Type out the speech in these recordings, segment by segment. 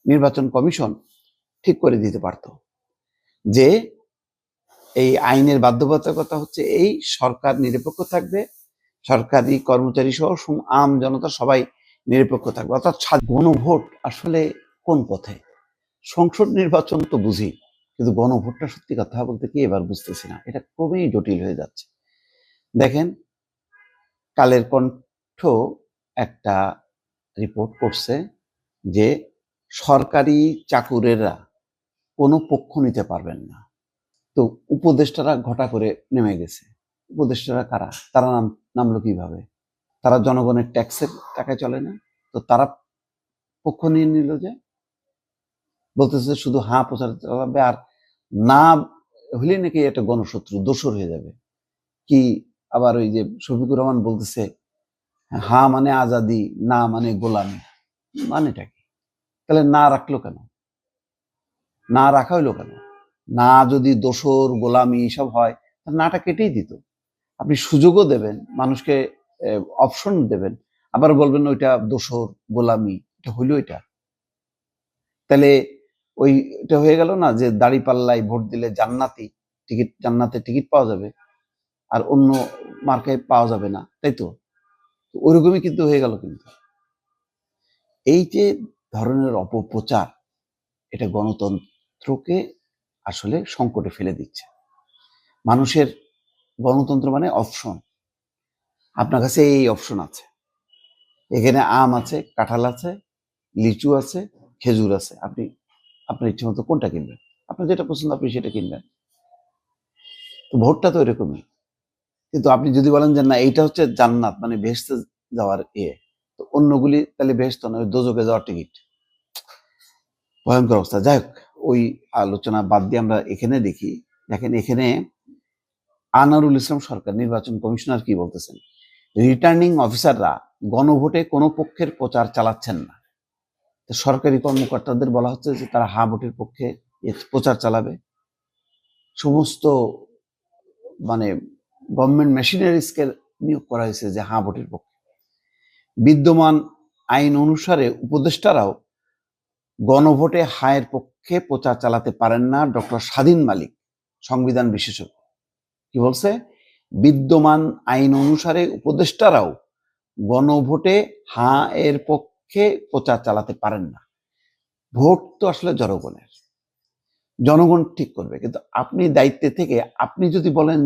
নির্বাচন কমিশন ঠিক করে দিতে পারত যে এই আইনের বাধ্যবাধকতা হচ্ছে এই সরকার নিরপেক্ষ থাকবে, সরকারি কর্মচারী সহ আম জনতা সবাই নিরপেক্ষ থাকবে, অর্থাৎ গণভোট আসলে কোন পথে। সংসদ নির্বাচন তো বুঝি, কিন্তু গণভোটটা সত্যি কথা বলতে কি এবার বুঝতেছি না, এটা ক্রমেই জটিল হয়ে যাচ্ছে। দেখেন, কালের কণ্ঠ একটা রিপোর্ট করছে যে সরকারি চাকুরেরা কোনো পক্ষ নিতে পারবেন না। তো উপদেষ্টারা ঘটা করে নেমে গেছে। উপদেষ্টারা কারা? তারা নামলো কিভাবে? তারা জনগণের ট্যাক্সের টাকায় চলে না, তো তারা পক্ষ নিয়ে নিল যে, বলতেছে শুধু হ্যাঁ প্রচার চালাবে, আর না হলে নাকি একটা গণশত্রু দোসর হয়ে যাবে। কি আবার ওই যে শফিকুর রহমান বলতেছে হ্যাঁ মানে আজাদি, না মানে গোলামি, মানেটা কি? তাহলে না রাখলো কেন? না রাখা হইলো কেন? না যদি দোসর গোলামি সব হয়, তাহলে নাটা কেটেই দিত। আপনি সুযোগও দেবেন, মানুষকে অপশন দেবেন, আবার বলবেন ওইটা দোসর গোলামি, এটা হইল এটা। তাহলে ওইটা হয়ে গেল না যে দাঁড়িপাল্লায় ভোট দিলে জান্নাতি টিকিট, জান্নাতে টিকিট পাওয়া যাবে, আর অন্য মার্কায় পাওয়া যাবে না, তাই তো? ওইরকমই কিন্তু হয়ে গেল। কিন্তু এই যে ধরনের অপপ্রচার, এটা গণতন্ত্রকে আসলে সংকটে ফেলে দিচ্ছে। মানুষের গণতন্ত্র মানে অপশন। আপনার কাছে এই অপশন আছে, এখানে আম আছে, কাঁঠাল আছে, লিচু আছে, খেজুর আছে, আপনি আপনার ইচ্ছে মতো কোনটা কিনবেন, আপনার যেটা পছন্দ আপনি সেটা কিনবেন। তো ভোটটা তো এরকমই। কিন্তু আপনি যদি বলেন যে না এইটা হচ্ছে জান্নাত মানে বেহেশতে যাওয়ার তো অন্যগুলি তাহলে বেহেশত নয়, দোজকে যাওয়ার টিকিট। ভয়ঙ্কর অবস্থা। যাই হোক, ওই আলোচনা বাদ দিয়ে আমরা এখানে দেখি। দেখেন, এখানে আনারুল ইসলাম সরকার নির্বাচন কমিশনার কি বলতেছেন, রিটার্নিং অফিসাররা গণভোটে কোনো পক্ষের প্রচার চালাচ্ছেন না। সরকারি কর্মকর্তাদের বলা হচ্ছে যে তারা হা ভোটের পক্ষে প্রচার চালাবে। সমস্ত মানে গভর্নমেন্ট মেশিনারিজকে নিয়োগ করা হয়েছে যে হা ভোটের পক্ষে। বিদ্যমান আইন অনুসারে উপদেষ্টারাও গণভোটে হায়ের পক্ষে প্রচার চালাতে পারেন না। ডক্টর স্বাধীন মালিক, সংবিধান বিশেষজ্ঞ, কি বলছে? বিদ্যমান আইন অনুসারে উপদেষ্টারাও গণভোটে হ্যাঁ এর পক্ষে প্রচার চালাতে পারেন না। ভোট তো আসলে জনগণের, জনগণ ঠিক করবে। কিন্তু আপনি দায়িত্বে থেকে আপনি যদি বলেন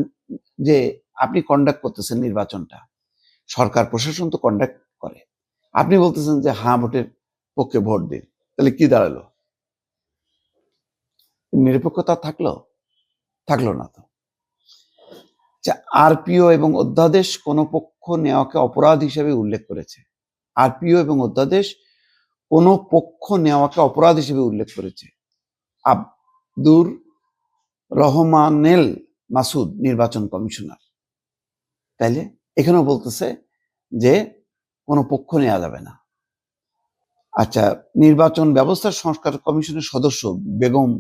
যে আপনি কন্ডাক্ট করতেছেন নির্বাচনটা, সরকার প্রশাসন তো কন্ডাক্ট করে, আপনি বলতেছেন যে হ্যাঁ ভোটের পক্ষে ভোট দিন, তাহলে কি দাঁড়ালো? নিরপেক্ষতা থাকলো না তো। আরপিও এবং অধ্যাদেশ কোন পক্ষ নেওয়াকে অপরাধ হিসেবে উল্লেখ করেছে। আরপিও এবং অধ্যাদেশ কোন পক্ষ নেওয়াকে অপরাধ হিসেবে উল্লেখ করেছে। আব্দুর রহমানেল মাসুদ, নির্বাচন কমিশনার। তাইলে এখানেও বলতেছে যে কোনো পক্ষ নেওয়া যাবে না। আচ্ছা, নির্বাচন ব্যবস্থা সংস্কার কমিশনের সদস্য বেগম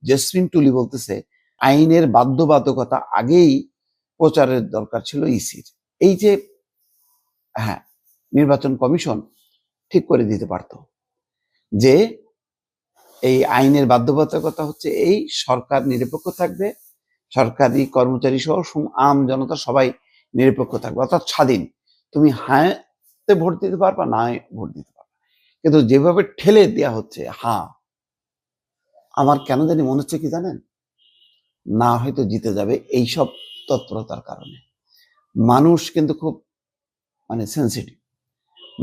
জেসমিন টুলি বলতেছে আইনের বাধ্যবাধকতা আগেই প্রচারের দরকার ছিল ইসির। এই যে হ্যাঁ, নির্বাচন কমিশন ঠিক করে দিতে পারত যে এই আইনের বাধ্যবাধকতা হচ্ছে এই সরকার নিরপেক্ষ থাকবে, সরকারি কর্মচারী সহ আম জনতা সবাই নিরপেক্ষ থাকবে, অর্থাৎ স্বাধীন। তুমি হ্যাঁতে ভোট দিতে পারবা, না ভোট দিতে পারবা। কিন্তু যেভাবে ঠেলে দেওয়া হচ্ছে হ্যাঁ, আমার কেন জানি মনে হচ্ছে কি জানেন, না হয়তো জিতে যাবে এইসব তৎপরতার কারণে। মানুষ কিন্তু খুব সেন্সিটিভ।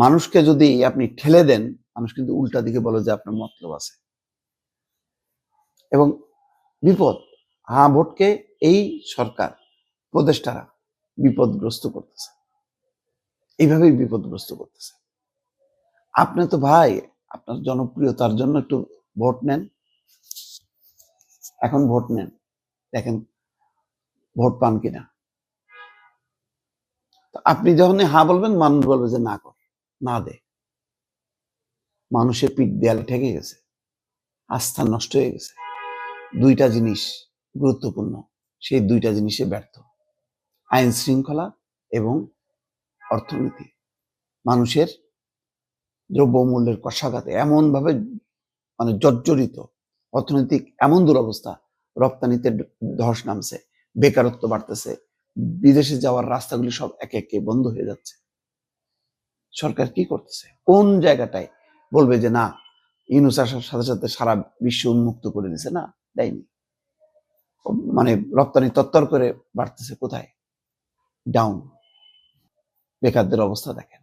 মানুষকে যদি আপনি ঠেলে দেন, মানুষ কিন্তু উল্টা দিকে বলে যে আপনার মতলব আছে, এবং বিপদ। হ্যাঁ ভোটকে এই সরকার উপদেষ্টারা বিপদগ্রস্ত করতেছে, এইভাবেই বিপদগ্রস্ত করতেছে। আপনি তো ভাই আপনার জনপ্রিয়তার জন্য একটু ভোট নেন, এখন ভোট নেন, দেখেন ভোট পান কিনা। আপনি যখন হ্যাঁ বলবেন, মানুষ বলবে যে না কর, না দে। মানুষের পিঠ দেয়ালে ঠেকে গেছে, আস্থা নষ্ট হয়ে গেছে। দুইটা জিনিস গুরুত্বপূর্ণ, সেই দুইটা জিনিসে ব্যর্থ, আইন শৃঙ্খলা এবং অর্থনীতি। মানুষের দ্রব্যমূল্যের কষাঘাতে এমন ভাবে মানে জর্জরিত, অর্থনৈতিক এমন দুরবস্থা, রপ্তানিতে ধস নামছে, বেকারত্ব বাড়তেছে, বিদেশে যাওয়ার রাস্তাগুলি সব একে একে বন্ধ হয়ে যাচ্ছে। সরকার কি করতেছে? কোন জায়গাটায় বলবে যে না, ইউনূস আসার সাথে সাথে সারা বিশ্ব উন্মুক্ত করে দিছে? না, দেয়নি। মানে রপ্তানি তত্তর করে বাড়তেছে, কোথায়? ডাউন। বেকারদের অবস্থা দেখেন।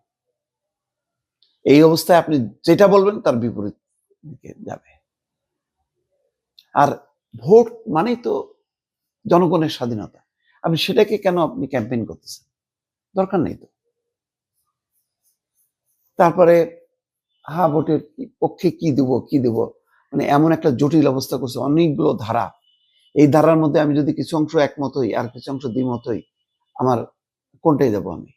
এই অবস্থায় আপনি যেটা বলবেন তার বিপরীত দিকে যাবে। আর ভোট মানেই তো জনগণের স্বাধীনতা, আপনি সেটাকে কেন আপনি ক্যাম্পেইন করতেছেন? দরকার নেই তো। তারপরে ভোটের পক্ষে কি দেব, মানে এমন একটা জটিল অবস্থা করছে, অনেকগুলো ধারা। এই ধারার মধ্যে আমি যদি কিছু অংশ একমত হই আর কিছু অংশ দ্বিমত হই, আমার কোনটাই দেবো আমি?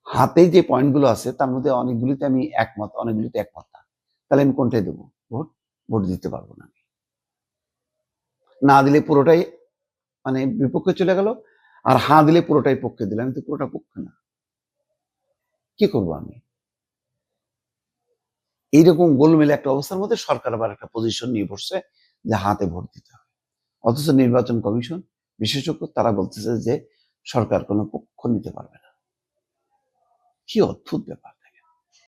হাতেই যে পয়েন্টগুলো আছে তার মধ্যে অনেকগুলিতে আমি একমত, অনেকগুলিতে একমত না, তাহলে আমি কোনটাই দেবো? ভোট ভোট দিতে পারবো না। না দিলে পুরোটাই মানে বিপক্ষে চলে গেল, আর হা দিলে পুরোটাই পক্ষে দিলে, আমি তো পুরোটা পক্ষে না। কি করবো আমি? এইরকম গোলমেলে একটা অবস্থার মধ্যে সরকার আবার একটা পজিশন নিয়ে বসছে যে হাতে ভোট দিতে হবে। অথচ নির্বাচন কমিশন বিশেষজ্ঞ তারা বলতেছে যে সরকার কোনো পক্ষ নিতে পারবে না। কি অদ্ভুত ব্যাপার!